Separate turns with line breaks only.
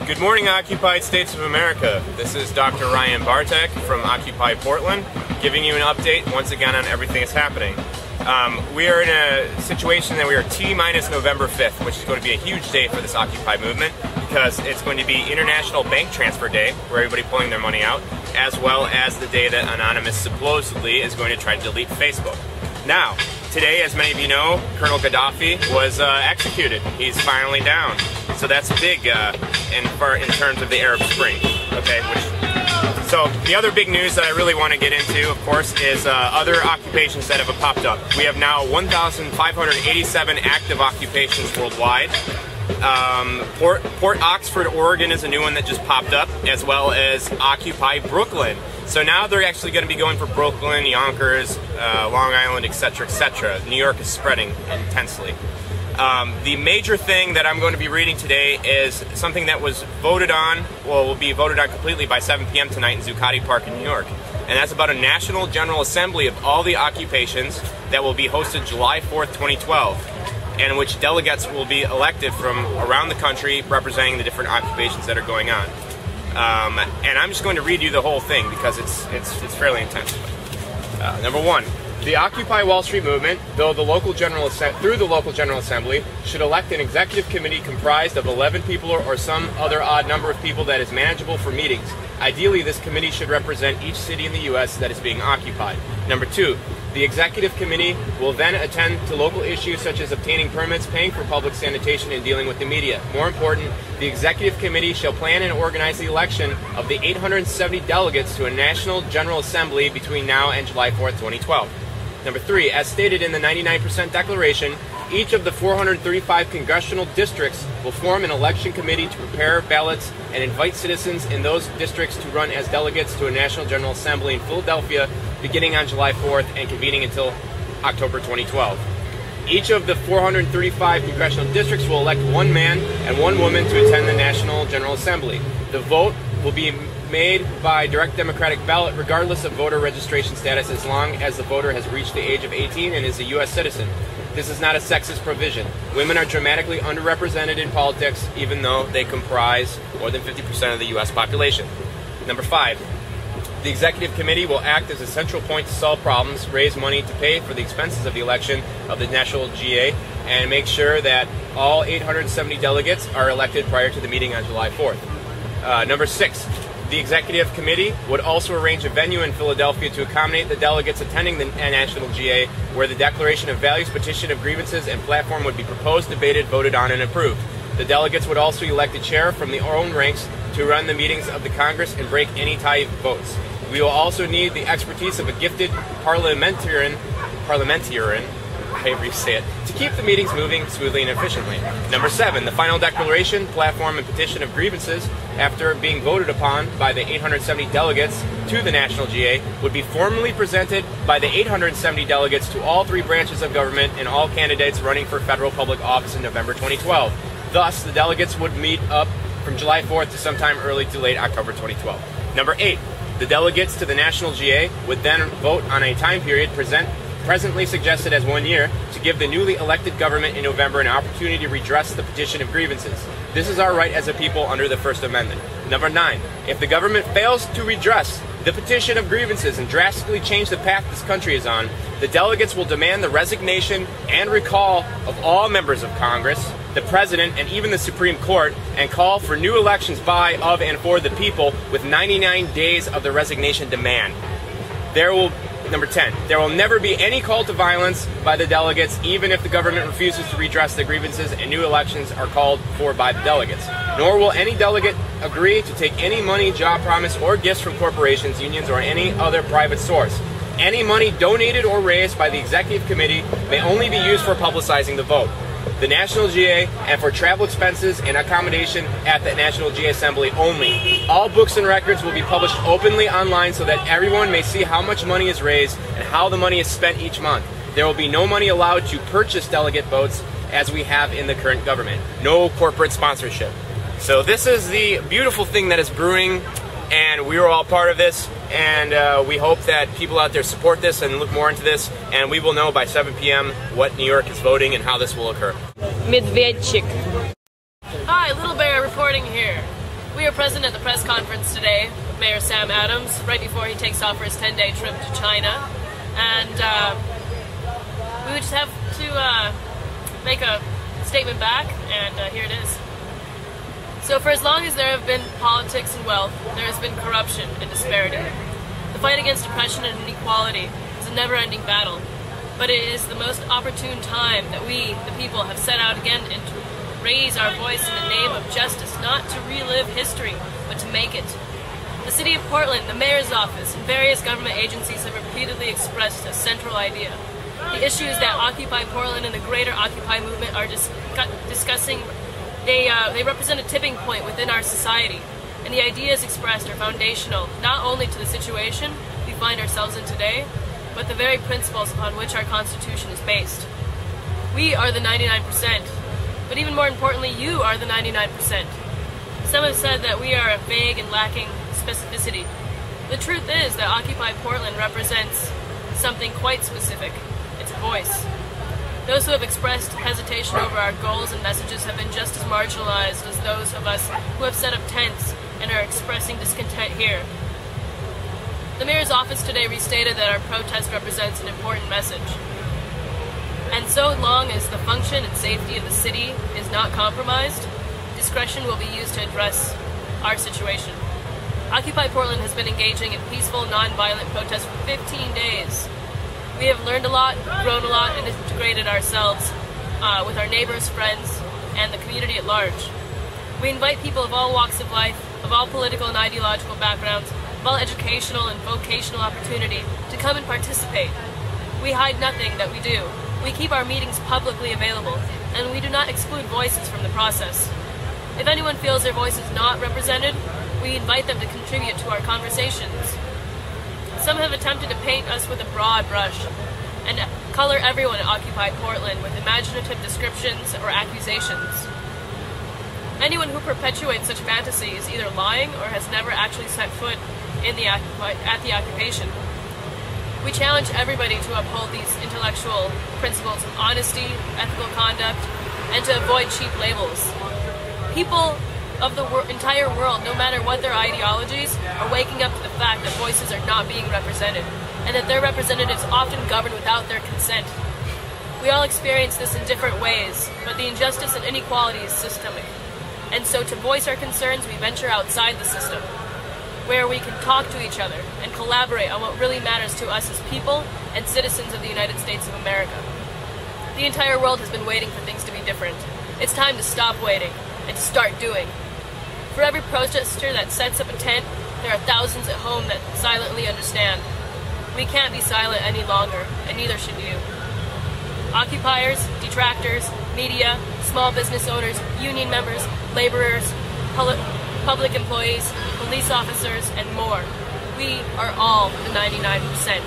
Good morning, Occupied States of America. This is Dr. Ryan Bartek from Occupy Portland, giving you an update once again on everything that's happening. We are in a situation that we are T-minus November 5th, which is going to be a huge day for this Occupy movement because it's going to be International Bank Transfer Day, where everybody pulling their money out, as well as the day that Anonymous supposedly is going to try to delete Facebook. Now, today, as many of you know, Colonel Gaddafi was executed. He's finally down. So that's big in terms of the Arab Spring. Okay. So the other big news that I really want to get into, of course, is other occupations that have popped up. We have now 1,587 active occupations worldwide. Port Oxford, Oregon is a new one that just popped up, as well as Occupy Brooklyn. So now they're actually going to be going for Brooklyn, Yonkers, Long Island, etc., etc. New York is spreading intensely. The major thing that I'm going to be reading today is something that was voted on, will be voted on completely by 7 p.m. tonight in Zuccotti Park in New York. And that's about a National General Assembly of all the occupations that will be hosted July 4th, 2012, and in which delegates will be elected from around the country representing the different occupations that are going on. And I'm just going to read you the whole thing because it's fairly intense. Number one. The Occupy Wall Street movement, through the local General Assembly, should elect an executive committee comprised of 11 people or some other odd number of people that is manageable for meetings. Ideally, this committee should represent each city in the U.S. that is being occupied. Number two, the executive committee will then attend to local issues such as obtaining permits, paying for public sanitation, and dealing with the media. More important, the executive committee shall plan and organize the election of the 870 delegates to a National General Assembly between now and July 4th, 2012. Number three, as stated in the 99% Declaration, each of the 435 congressional districts will form an election committee to prepare ballots and invite citizens in those districts to run as delegates to a National General Assembly in Philadelphia beginning on July 4th and convening until October 2012. Each of the 435 congressional districts will elect one man and one woman to attend the National General Assembly. The vote will be made by direct democratic ballot regardless of voter registration status as long as the voter has reached the age of 18 and is a U.S. citizen. This is not a sexist provision. Women are dramatically underrepresented in politics even though they comprise more than 50% of the U.S. population. Number five, the executive committee will act as a central point to solve problems, raise money to pay for the expenses of the election of the National GA, and make sure that all 870 delegates are elected prior to the meeting on July 4th. Number six, the executive committee would also arrange a venue in Philadelphia to accommodate the delegates attending the National GA, where the Declaration of Values, Petition of Grievances, and Platform would be proposed, debated, voted on, and approved. The delegates would also elect a chair from their own ranks to run the meetings of the Congress and break any tie votes. We will also need the expertise of a gifted parliamentarian, however you say it, to keep the meetings moving smoothly and efficiently. Number seven, the final declaration, platform, and petition of grievances, after being voted upon by the 870 delegates to the National GA, would be formally presented by the 870 delegates to all three branches of government and all candidates running for federal public office in November 2012. Thus, the delegates would meet up from July 4th to sometime early to late October 2012. Number eight, the delegates to the National GA would then vote on a time period presently suggested as 1 year, to give the newly elected government in November an opportunity to redress the petition of grievances. This is our right as a people under the First Amendment. Number nine, if the government fails to redress the petition of grievances and drastically change the path this country is on, the delegates will demand the resignation and recall of all members of Congress, the President, and even the Supreme Court, and call for new elections by, of, and for the people with 99 days of the resignation demand. Number 10, there will never be any call to violence by the delegates, even if the government refuses to redress the grievances and new elections are called for by the delegates. Nor will any delegate agree to take any money, job promise, or gifts from corporations, unions, or any other private source. Any money donated or raised by the executive committee may only be used for publicizing the vote, the National GA, and for travel expenses and accommodation at the National GA Assembly only. All books and records will be published openly online so that everyone may see how much money is raised and how the money is spent each month. There will be no money allowed to purchase delegate votes as we have in the current government. No corporate sponsorship. So this is the beautiful thing that is brewing, and we are all part of this, and we hope that people out there support this and look more into this, and we will know by 7 p.m. what New York is voting and how this will occur.
Medvedchik.
Hi, Little Bear reporting here.
We are present at the press conference today with Mayor Sam Adams, right before he takes off for his 10-day trip to China. And we would just have to make a statement back, and here it is. So for as long as there have been politics and wealth, there has been corruption and disparity. The fight against oppression and inequality is a never-ending battle, but it is the most opportune time that we, the people, have set out again and to raise our voice in the name of justice, not to relive history, but to make it. The City of Portland, the Mayor's Office, and various government agencies have repeatedly expressed a central idea. The issues that Occupy Portland and the greater Occupy movement are discussing, they represent a tipping point within our society, and the ideas expressed are foundational not only to the situation we find ourselves in today, but the very principles upon which our Constitution is based. We are the 99%, but even more importantly, you are the 99%. Some have said that we are vague and lacking specificity. The truth is that Occupy Portland represents something quite specific. It's a voice. Those who have expressed hesitation over our goals and messages have been just as marginalized as those of us who have set up tents and are expressing discontent here. The Mayor's Office today restated that our protest represents an important message. And so long as the function and safety of the city is not compromised, discretion will be used to address our situation. Occupy Portland has been engaging in peaceful, non-violent protests for 15 days. We have learned a lot, grown a lot, and integrated ourselves with our neighbors, friends, and the community at large. We invite people of all walks of life, of all political and ideological backgrounds, of all educational and vocational opportunity to come and participate. We hide nothing that we do. We keep our meetings publicly available, and we do not exclude voices from the process. If anyone feels their voice is not represented, we invite them to contribute to our conversations. Some have attempted to paint us with a broad brush and color everyone at Occupy Portland with imaginative descriptions or accusations. Anyone who perpetuates such fantasy is either lying or has never actually set foot in at the occupation. We challenge everybody to uphold these intellectual principles of honesty, ethical conduct, and to avoid cheap labels. People of the entire world, no matter what their ideologies, are waking up to the fact that voices are not being represented, and that their representatives often govern without their consent. We all experience this in different ways, but the injustice and inequality is systemic. And so to voice our concerns, we venture outside the system, where we can talk to each other and collaborate on what really matters to us as people and citizens of the United States of America. The entire world has been waiting for things to be different. It's time to stop waiting and to start doing. For every protester that sets up a tent, there are thousands at home that silently understand. We can't be silent any longer, and neither should you. Occupiers, detractors, media, small business owners, union members, laborers, public employees, police officers, and more. We are all the 99%.